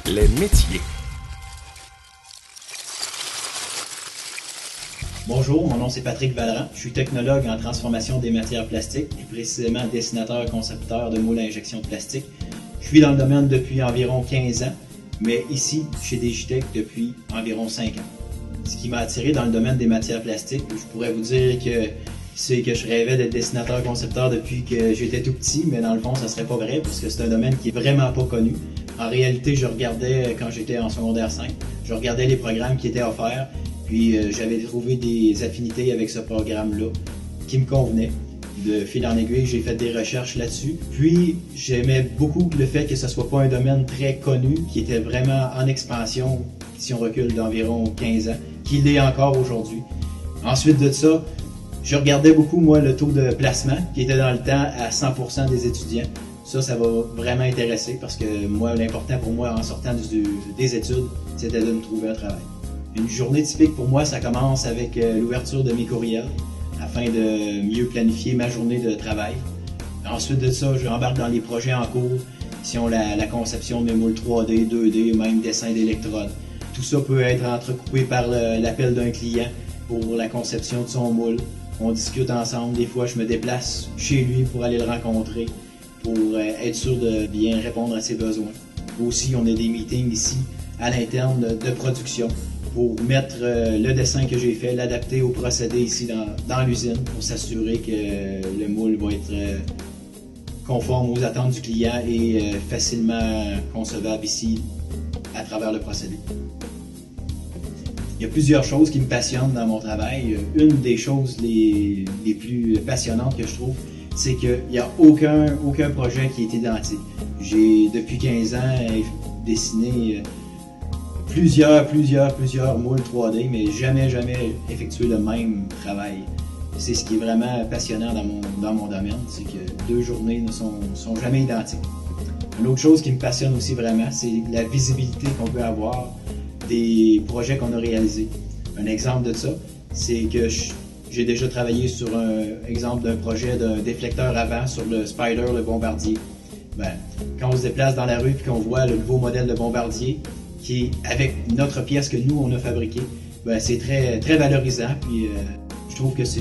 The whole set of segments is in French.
les métiers. Bonjour, mon nom c'est Patrick Vallerand. Je suis technologue en transformation des matières plastiques et précisément dessinateur-concepteur de moules à injection de plastique. Je suis dans le domaine depuis environ 15 ans, mais ici, chez Digitech, depuis environ 5 ans. Ce qui m'a attiré dans le domaine des matières plastiques, je pourrais vous dire que c'est que je rêvais d'être dessinateur-concepteur depuis que j'étais tout petit, mais dans le fond, ça serait pas vrai parce que c'est un domaine qui est vraiment pas connu. En réalité, je regardais, quand j'étais en secondaire 5, je regardais les programmes qui étaient offerts, puis j'avais trouvé des affinités avec ce programme-là qui me convenaient. De fil en aiguille, j'ai fait des recherches là-dessus. Puis, j'aimais beaucoup le fait que ce soit pas un domaine très connu, qui était vraiment en expansion, si on recule d'environ 15 ans, qu'il l'est encore aujourd'hui. Ensuite de ça, je regardais beaucoup, moi, le taux de placement, qui était dans le temps à 100% des étudiants. Ça va vraiment intéresser parce que moi, l'important pour moi en sortant des études, c'était de me trouver un travail. Une journée typique pour moi, ça commence avec l'ouverture de mes courriels afin de mieux planifier ma journée de travail. Ensuite de ça, j'embarque dans les projets en cours, qui sont la conception de mes moules 3D, 2D, même dessin d'électrodes. Tout ça peut être entrecoupé par l'appel d'un client pour la conception de son moule. On discute ensemble, des fois je me déplace chez lui pour aller le rencontrer, pour être sûr de bien répondre à ses besoins. Aussi, on a des meetings ici à l'interne de production pour mettre le dessin que j'ai fait, l'adapter au procédé ici dans l'usine pour s'assurer que le moule va être conforme aux attentes du client et facilement concevable ici à travers le procédé. Il y a plusieurs choses qui me passionnent dans mon travail. Une des choses les plus passionnantes que je trouve, c'est qu'il n'y a aucun projet qui est identique. J'ai, depuis 15 ans, dessiné plusieurs moules 3D, mais jamais effectué le même travail. C'est ce qui est vraiment passionnant dans mon domaine, c'est que 2 journées ne sont jamais identiques. Une autre chose qui me passionne aussi vraiment, c'est la visibilité qu'on peut avoir des projets qu'on a réalisés. Un exemple de ça, c'est que j'ai déjà travaillé sur un exemple d'un projet d'un déflecteur avant sur le Spider, le bombardier. Quand on se déplace dans la rue et qu'on voit le nouveau modèle de bombardier qui est avec notre pièce que nous on a fabriquée, c'est très valorisant. Puis je trouve que c'est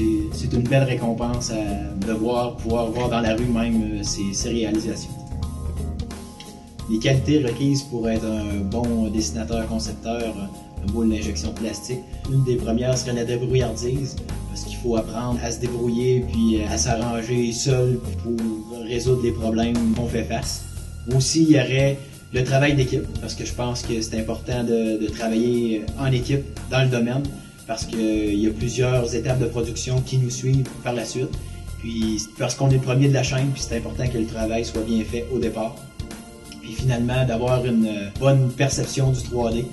une belle récompense de pouvoir voir dans la rue même ces réalisations. Les qualités requises pour être un bon dessinateur-concepteur de moule d'injection de plastique, une des premières serait la débrouillardise, parce qu'il faut apprendre à se débrouiller puis à s'arranger seul pour résoudre les problèmes qu'on fait face. Aussi, il y aurait le travail d'équipe, parce que je pense que c'est important de travailler en équipe dans le domaine, parce qu'il y a plusieurs étapes de production qui nous suivent par la suite. Puis parce qu'on est le premier de la chaîne, puis c'est important que le travail soit bien fait au départ. Puis finalement, d'avoir une bonne perception du 3D,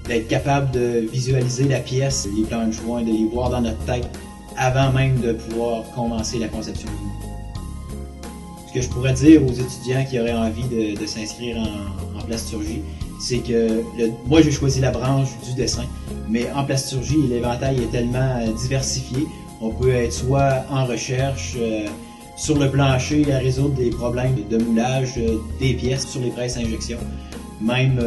d'être capable de visualiser la pièce, les plans de joint, de les voir dans notre tête avant même de pouvoir commencer la conception. Ce que je pourrais dire aux étudiants qui auraient envie de s'inscrire en plasturgie, c'est que moi j'ai choisi la branche du dessin, mais en plasturgie, l'éventail est tellement diversifié. On peut être soit en recherche, sur le plancher à résoudre des problèmes de moulage des pièces sur les presses à injection, même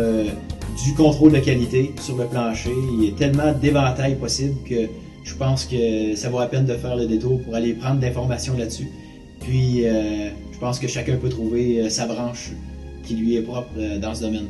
du contrôle de qualité sur le plancher. Il y a tellement d'éventails possibles que je pense que ça vaut la peine de faire le détour pour aller prendre d'informations là-dessus. Puis je pense que chacun peut trouver sa branche qui lui est propre dans ce domaine.